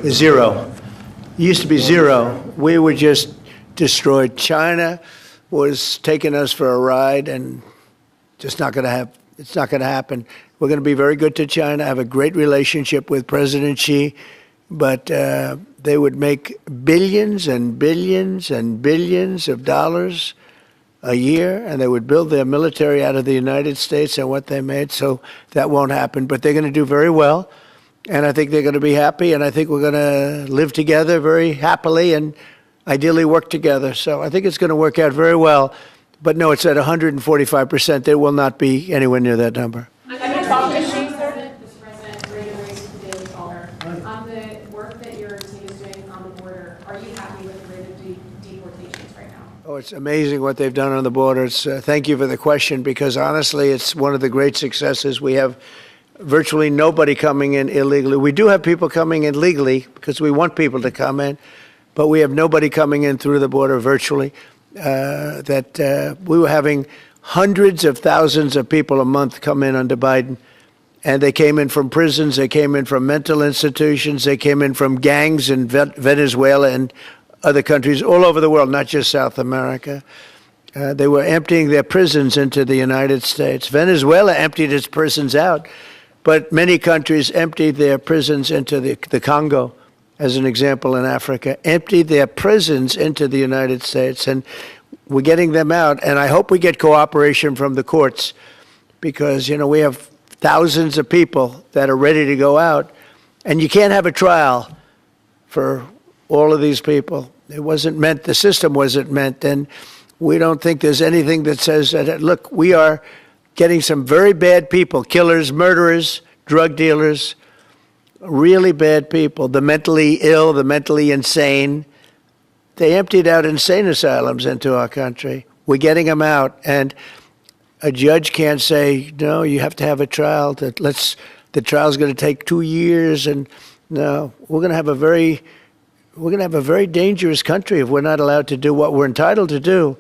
Zero. It used to be zero. We were just destroyed. China was taking us for a ride, and just not going to have. It's not going to happen. We're going to be very good to China. I have a great relationship with President Xi, but they would make billions and billions and billions of dollars a year, and they would build their military out of the United States and what they made. So that won't happen. But they're going to do very well, and I think they're going to be happy, and I think we're going to live together very happily and ideally work together. So I think it's going to work out very well. But no, it's at 145%. There will not be anywhere near that number. Mr. President, Reagan raised the Daily Caller. On the work that your team is doing on the border, are you happy with the rate of deportations right now? Oh, it's amazing what they've done on the border. Thank you for the question, because honestly, it's one of the great successes. We have virtually nobody coming in illegally. We do have people coming in legally because we want people to come in, but we have nobody coming in through the border virtually. We were having hundreds of thousands of people a month come in under Biden, and they came in from prisons, they came in from mental institutions, they came in from gangs in Venezuela and other countries all over the world, not just South America. They were emptying their prisons into the United States. Venezuela emptied its prisons out, but many countries emptied their prisons into the Congo, as an example, in Africa, emptied their prisons into the United States, and we're getting them out. And I hope we get cooperation from the courts, because, you know, we have thousands of people that are ready to go out, and you can't have a trial for all of these people. It wasn't meant, the system wasn't meant, and we don't think there's anything that says that, look, we are getting some very bad people, killers, murderers, drug dealers, really bad people, the mentally ill, the mentally insane. They emptied out insane asylums into our country. We're getting them out, and a judge can't say, no, you have to have a trial. The trial's going to take 2 years, and no, we're going to have a very dangerous country if we're not allowed to do what we're entitled to do.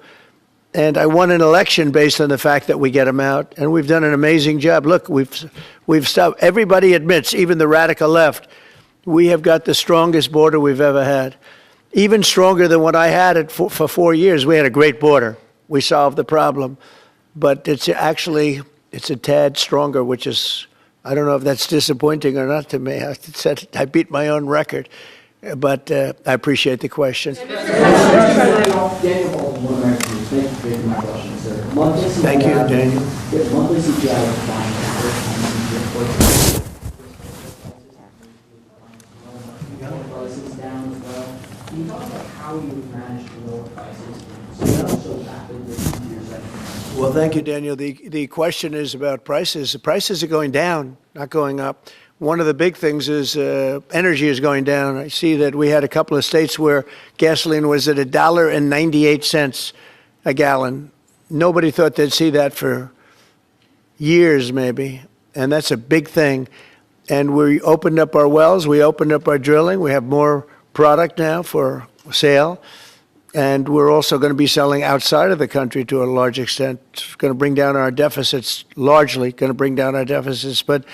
And I won an election based on the fact that we get them out, and we've done an amazing job. Look, we've stopped. Everybody admits, even the radical left, we have got the strongest border we've ever had, even stronger than what I had it for 4 years. We had a great border. We solved the problem, but it's a tad stronger, which is, I don't know if that's disappointing or not to me. I beat my own record, but I appreciate the question. Thank you for taking my question, sir. Thank you, Daniel. Monthly CPI declined for the first time prices down as well. Can you talk about how you managed to lower prices so rapidly into your second? Well, thank you, Daniel. The question is about prices. The prices are going down, not going up. One of the big things is energy is going down. I see that we had a couple of states where gasoline was at $1.98 a gallon. Nobody thought they'd see that for years, maybe, and that's a big thing. And we opened up our wells, we opened up our drilling, we have more product now for sale, and we're also going to be selling outside of the country to a large extent. It's going to bring down our deficits, largely going to bring down our deficits. But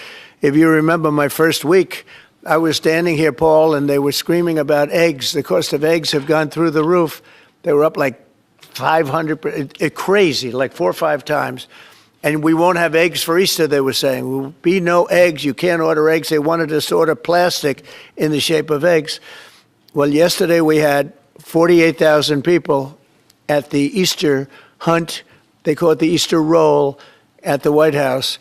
if you remember my first week, I was standing here, Paul, and they were screaming about eggs. The cost of eggs have gone through the roof. They were up like 500, crazy, like 4 or 5 times. And we won't have eggs for Easter, they were saying. There will be no eggs. You can't order eggs. They wanted us to order plastic in the shape of eggs. Well, yesterday we had 48,000 people at the Easter hunt. They call it the Easter roll at the White House.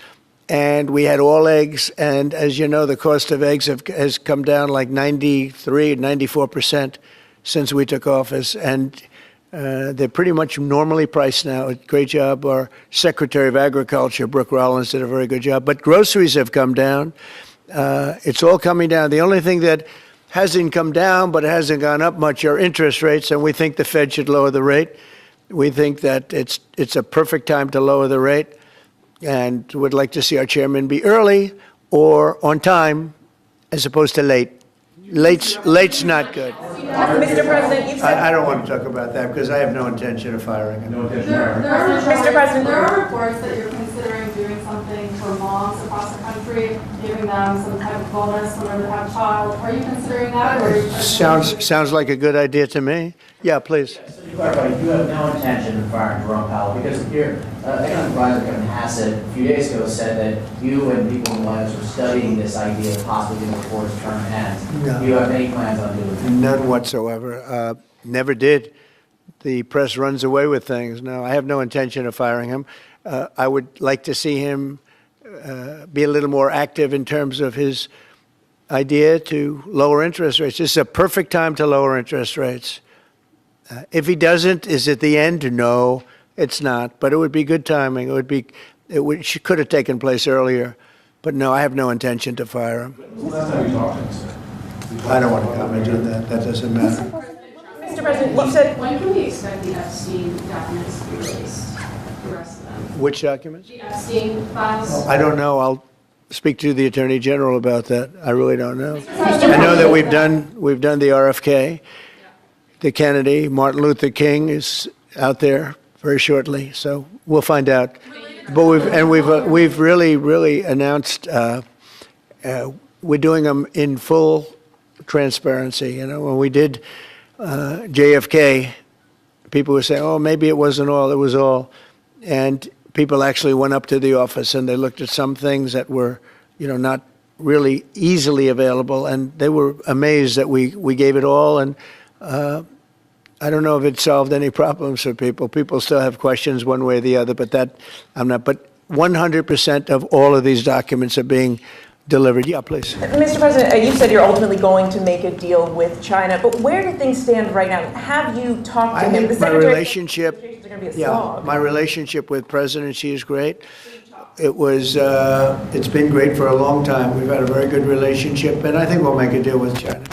And we had all eggs. And as you know, the cost of eggs has come down like 93, 94% since we took office. And they're pretty much normally priced now. Great job. Our Secretary of Agriculture, Brooke Rollins, did a very good job. But groceries have come down. It's all coming down. The only thing that hasn't come down, but it hasn't gone up much, are interest rates, and we think the Fed should lower the rate. We think that it's a perfect time to lower the rate, and would like to see our chairman be early or on time as opposed to late. Late's not good. Mr. President, you've said... I don't want to talk about that because I have no intention of firing him. Mr. President, there are reports that you're considering doing something for law moms across the country, giving them some type of bonus whenever they have a child. Are you considering that? Or are you Sounds like a good idea to me. Yeah, please. So to clarify, you have no intention of firing Jerome Powell, because your economic advisor, Kevin Hassett, a few days ago said that you and people in the White House were studying this idea of possibly doing it before his term ends. No. Do you have any plans on doing it? None whatsoever. Never did. The press runs away with things. No, I have no intention of firing him. I would like to see him be a little more active in terms of his idea to lower interest rates. This is a perfect time to lower interest rates. If he doesn't, is it the end? No, it's not. But it would be good timing. It could have taken place earlier. But no, I have no intention to fire him. When was the last time you talked to him, sir? I don't want to comment on that. That doesn't matter. Mr. President, you said, When can we expect the Epstein documents to be released? The rest of them? Which documents? The Epstein files? I don't know. I'll speak to the Attorney General about that. I really don't know. I know that we've done the RFK, the Kennedy, Martin Luther King is out there very shortly, so we'll find out. But we've really announced we're doing them in full transparency. You know, when we did JFK, people were saying, "Oh, maybe it wasn't all; it was all," and people actually went up to the office and they looked at some things that were, not really easily available, and they were amazed that we gave it all. And I don't know if it solved any problems for people. People still have questions one way or the other, but that I'm not. But 100% of all of these documents are being delivered. Yeah, please. Mr. President, you said you're ultimately going to make a deal with China, but where do things stand right now? Have you talked to I him? think my relationship, Are going to be a slog. my relationship with President Xi is great. It's been great for a long time. We've had a very good relationship, and I think we'll make a deal with China.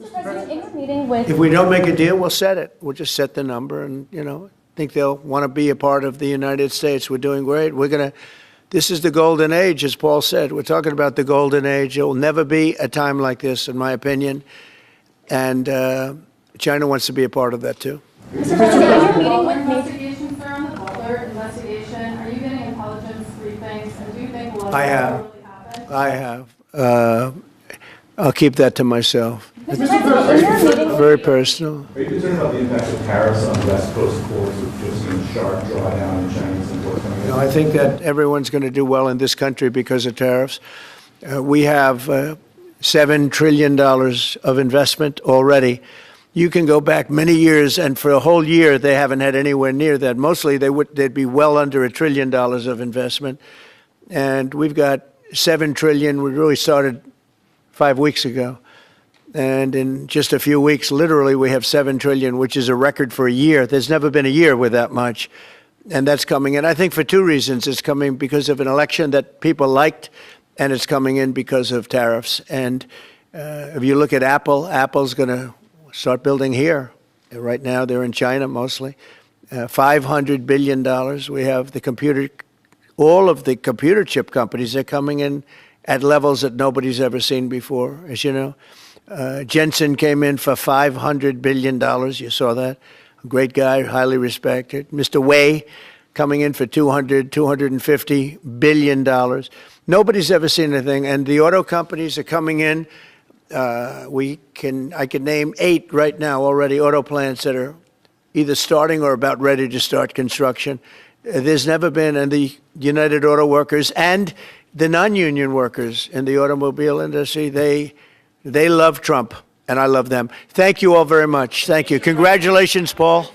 Mr. President, in your meeting with If we don't make a deal, we'll set it. We'll just set the number, and think they'll want to be a part of the United States. We're doing great. This is the golden age, as Paul said. We're talking about the golden age. There will never be a time like this, in my opinion, and China wants to be a part of that too. Mr. President, in your meeting with major Investigation, sir, on the Butler investigation, are you getting intelligence briefings, and do you think will I have. really happen? I have. I'll keep that to myself. Mr. President, in your meeting Very personal. Are you concerned about the impact of tariffs on West Coast ports, with just sharp drawdown in Chinese imports coming in? I think that everyone's going to do well in this country because of tariffs. We have $7 trillion of investment already. You can go back many years, and for a whole year, they haven't had anywhere near that. Mostly, they'd be well under $1 trillion of investment. And we've got $7 trillion. We really started 5 weeks ago. And in just a few weeks, literally, we have $7 trillion, which is a record for a year. There's never been a year with that much. And that's coming in, I think, for two reasons. It's coming because of an election that people liked, and it's coming in because of tariffs. And if you look at Apple, Apple's going to start building here. Right now, they're in China mostly. $500 billion. We have all of the computer chip companies are coming in at levels that nobody's ever seen before, as you know. Jensen came in for $500 billion. You saw that. A great guy, highly respected. Mr. Wei coming in for $250 billion. Nobody's ever seen anything. And the auto companies are coming in. I can name 8 right now already, auto plants that are either starting or about ready to start construction. There's never been, and the United Auto Workers and the non-union workers in the automobile industry, they love Trump, and I love them. Thank you all very much. Thank you. Congratulations, Paul.